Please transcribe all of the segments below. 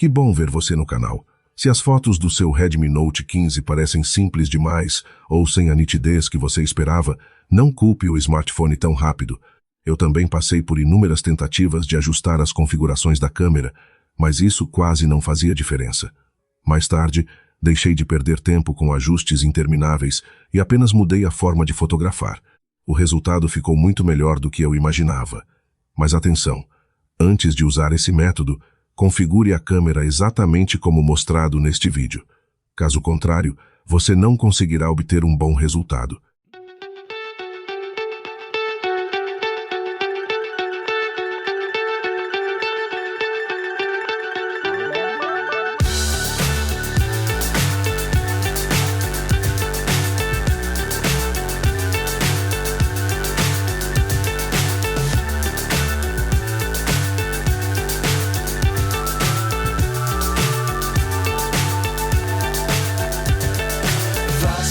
Que bom ver você no canal. Se as fotos do seu Redmi Note 15 parecem simples demais ou sem a nitidez que você esperava, não culpe o smartphone tão rápido. Eu também passei por inúmeras tentativas de ajustar as configurações da câmera, mas isso quase não fazia diferença. Mais tarde, deixei de perder tempo com ajustes intermináveis e apenas mudei a forma de fotografar. O resultado ficou muito melhor do que eu imaginava. Mas atenção, antes de usar esse método, configure a câmera exatamente como mostrado neste vídeo. Caso contrário, você não conseguirá obter um bom resultado.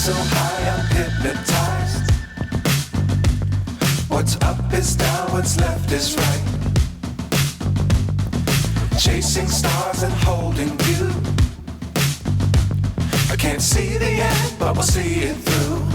So high I'm hypnotized. What's up is down, what's left is right. Chasing stars and holding you. I can't see the end, but we'll see it through.